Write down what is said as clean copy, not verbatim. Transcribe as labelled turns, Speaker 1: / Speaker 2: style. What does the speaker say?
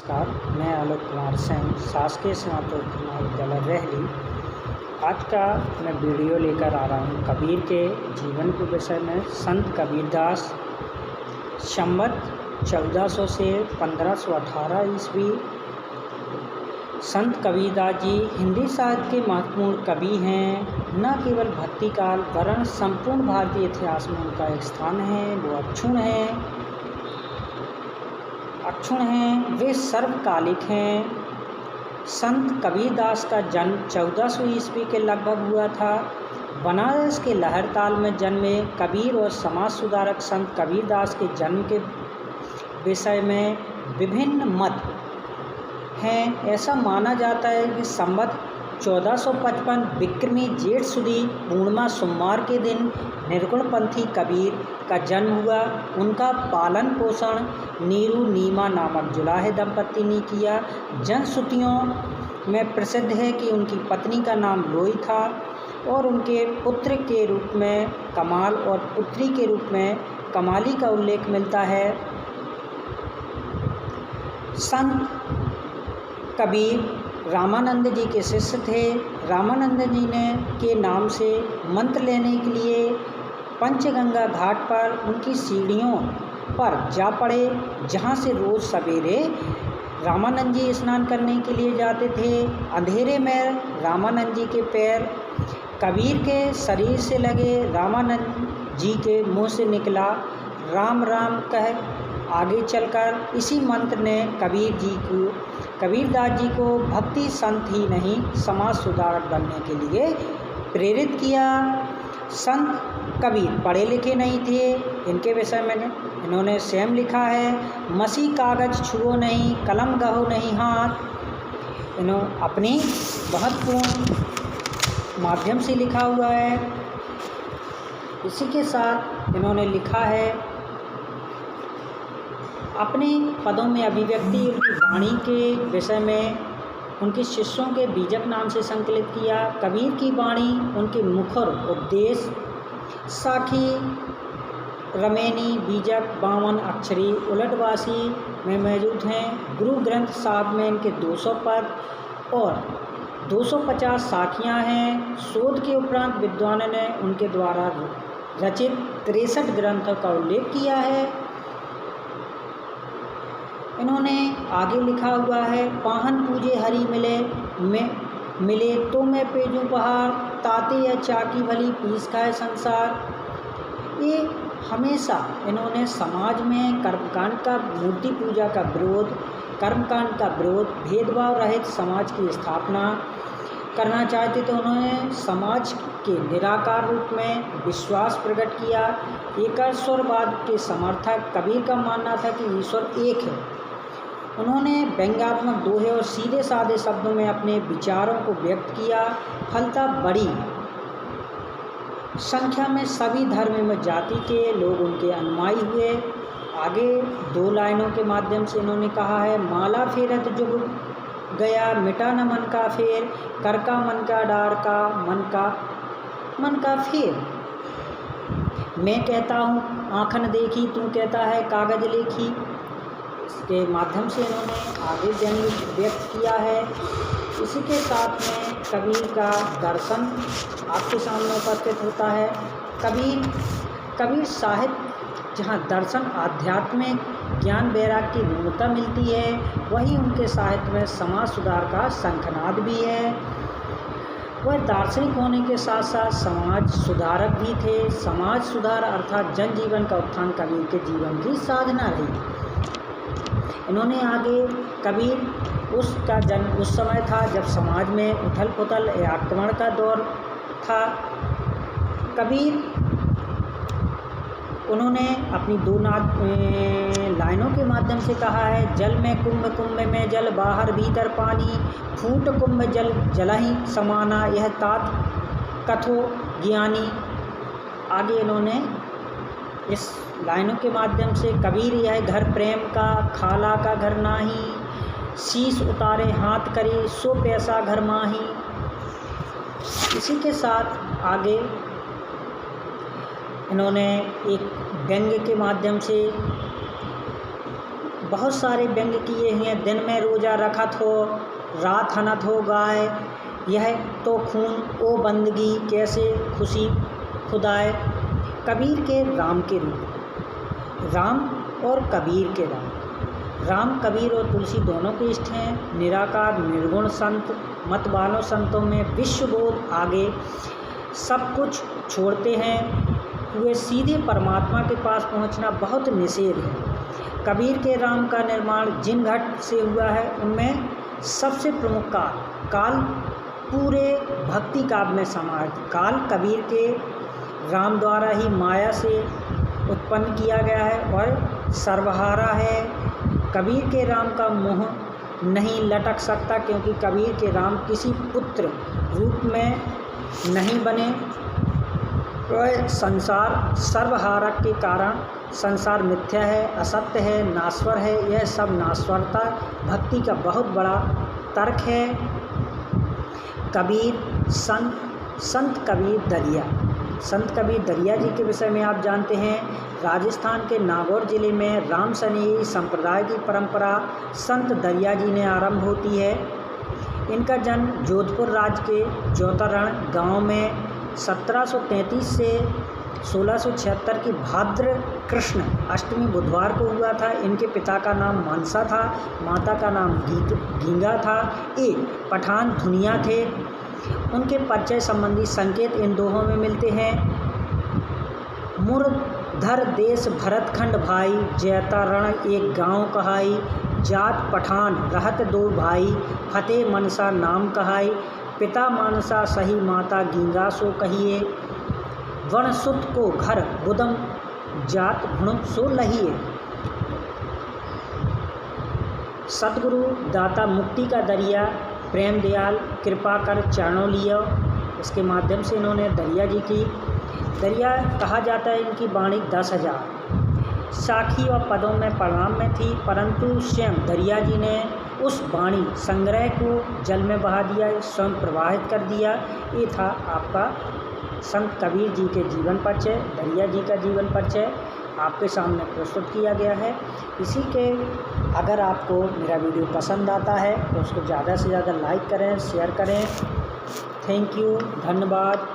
Speaker 1: नमस्कार, मैं आलोक कुमार सिंह, शासकीय स्नातक महाविद्यालय रहली। आज का मैं वीडियो लेकर आ रहा हूँ कबीर के जीवन के विषय में। संत कबीरदास संवत 1400 से 1518 ईस्वी। संत कबीरदास जी हिंदी साहित्य के महत्वपूर्ण कवि हैं। न केवल भक्ति काल वरन संपूर्ण भारतीय इतिहास में उनका एक स्थान है। वो अक्षुण हैं, वे सर्वकालिक हैं। संत कबीरदास का जन्म 1400 ईस्वी के लगभग हुआ था। बनारस के लहरताल में जन्मे कबीर और समाज सुधारक संत कबीरदास के जन्म के विषय में विभिन्न मत हैं। ऐसा माना जाता है कि संवत 1455 विक्रमी जेठ सुदी पूर्णिमा सोमवार के दिन निर्गुणपंथी कबीर का जन्म हुआ। उनका पालन पोषण नीरू नीमा नामक जुलाहे दंपति ने किया। जनश्रुतियों में प्रसिद्ध है कि उनकी पत्नी का नाम लोई था और उनके पुत्र के रूप में कमाल और पुत्री के रूप में कमाली का उल्लेख मिलता है। संत कबीर रामानंद जी के शिष्य थे। रामानंद जी ने के नाम से मंत्र लेने के लिए पंचगंगा घाट पर उनकी सीढ़ियों पर जा पड़े, जहाँ से रोज़ सवेरे रामानंद जी स्नान करने के लिए जाते थे। अंधेरे में रामानंद जी के पैर कबीर के शरीर से लगे। रामानंद जी के मुँह से निकला राम राम कह आगे चलकर इसी मंत्र ने कबीरदास जी को भक्ति संत ही नहीं समाज सुधारक बनने के लिए प्रेरित किया। संत कबीर पढ़े लिखे नहीं थे। इनके विषय में इन्होंने स्वयं लिखा है, मसी कागज छुओ नहीं, कलम गहो नहीं हाथ। इन्होंने अपनी महत्वपूर्ण माध्यम से लिखा हुआ है। इसी के साथ इन्होंने लिखा है अपने पदों में अभिव्यक्ति उनकी वाणी के विषय में उनके शिष्यों के बीजक नाम से संकलित किया। कबीर की वाणी उनके मुखर उपदेश साखी रमेनी बीजक 52 अक्षरी उलटवासी में मौजूद हैं। गुरु ग्रंथ साहब में इनके 200 पद और 250 साखियाँ हैं। शोध के उपरांत विद्वानों ने उनके द्वारा रचित 63 ग्रंथों का उल्लेख किया है। इन्होंने आगे लिखा हुआ है, पाहन पूजे हरि मिले तो मैं पेजूं पहाड़, ताते या चाकी भली पीस खाए संसार। ये हमेशा इन्होंने समाज में कर्मकांड का मूर्ति पूजा का विरोध, कर्मकांड का विरोध, भेदभाव रहित समाज की स्थापना करना चाहते थे। उन्होंने समाज के निराकार रूप में विश्वास प्रकट किया। एकेश्वरवाद के समर्थक कबीर का मानना था कि ईश्वर एक है। उन्होंने व्यंग्यात्मक दोहे और सीधे साधे शब्दों में अपने विचारों को व्यक्त किया। फलतः बड़ी संख्या में सभी धर्म में जाति के लोग उनके अनुयायी हुए। आगे 2 लाइनों के माध्यम से इन्होंने कहा है, माला फेरत जुग गया मिटा न मन का फेर, कर का मन का डार का मन का फेर। मैं कहता हूँ आँखन देखी, तू कहता है कागज लेखी। के माध्यम से इन्होंने आगे व्यंग व्यक्त किया है। इसी के साथ में कबीर का दर्शन आपके सामने उपस्थित होता है। कबीर साहित्य जहाँ दर्शन आध्यात्मिक ज्ञान वैराग की न्यूनता मिलती है, वहीं उनके साहित्य में समाज सुधार का शंखनाद भी है। वह दार्शनिक होने के साथ साथ समाज सुधारक भी थे। समाज सुधार अर्थात जनजीवन का उत्थान कबीर के जीवन की साधना रही। इन्होंने आगे कबीर उसका जन्म उस समय था जब समाज में उथल पुथल या आक्रमण का दौर था। कबीर उन्होंने अपनी 2 लाइनों के माध्यम से कहा है, जल में कुंभ कुंभ में जल, बाहर भीतर पानी, फूट कुंभ जल जलहि समाना, यह तात कथो ज्ञानी। आगे इन्होंने इस लाइनों के माध्यम से कबीर यह घर प्रेम का, खाला का घर नाही, शीश उतारे हाथ करी सो पैसा घर माही। इसी के साथ आगे इन्होंने एक व्यंग्य के माध्यम से बहुत सारे व्यंग किए हैं। दिन में रोज़ा रखत हो, रात हनत हो गाय, यह तो खून ओ बंदगी कैसे खुशी खुदाए। कबीर के राम के रूप। राम और कबीर के राम। राम, कबीर और तुलसी दोनों के इष्ट हैं। निराकार निर्गुण संत मत वालों संतों में विश्वबोध आगे सब कुछ छोड़ते हैं हुए सीधे परमात्मा के पास पहुंचना बहुत निषेध है। कबीर के राम का निर्माण जिन घट से हुआ है उनमें सबसे प्रमुख काल पूरे भक्ति काव्य में समाहित। काल कबीर के राम द्वारा ही माया से उत्पन्न किया गया है और सर्वहारा है। कबीर के राम का मुँह नहीं लटक सकता, क्योंकि कबीर के राम किसी पुत्र रूप में नहीं बने। वह संसार सर्वहारक के कारण संसार मिथ्या है, असत्य है, नाश्वर है। यह सब नाश्वरता भक्ति का बहुत बड़ा तर्क है। कबीर संत कबीर दरिया। संत कबीर दरिया जी के विषय में आप जानते हैं। राजस्थान के नागौर जिले में राम सनेही संप्रदाय की परंपरा संत दरिया जी ने आरंभ होती है। इनका जन्म जोधपुर राज्य के ज्योतिरण गांव में 1733 से 1676 की भाद्र कृष्ण अष्टमी बुधवार को हुआ था। इनके पिता का नाम मानसा था, माता का नाम गींगा था। एक पठान धुनिया थे। उनके परिचय संबंधी संकेत इन दोहों में मिलते हैं। मुरधर देश भरतखंड भाई, जैता रण एक गांव कहाई। जात पठान रहत दो भाई, फतेह मनसा नाम कहाई। पिता मानसा सही माता गींगा सो कहिए। वनसुत को घर बुदम जात गुण सो लहिए। सतगुरु दाता मुक्ति का दरिया प्रेम दयाल कृपा कर चरणों लियो। इसके माध्यम से इन्होंने दरिया जी की दरिया कहा जाता है। इनकी वाणी 10,000 साखी और पदों में प्रणाम में थी, परंतु स्वयं दरिया जी ने उस वाणी संग्रह को जल में बहा दिया, स्वयं प्रवाहित कर दिया। ये था आपका संत कबीर जी के जीवन परिचय, दरिया जी का जीवन परिचय आपके सामने प्रस्तुत किया गया है। इसी के अगर आपको मेरा वीडियो पसंद आता है तो उसको ज़्यादा से ज़्यादा लाइक करें, शेयर करें। थैंक यू, धन्यवाद।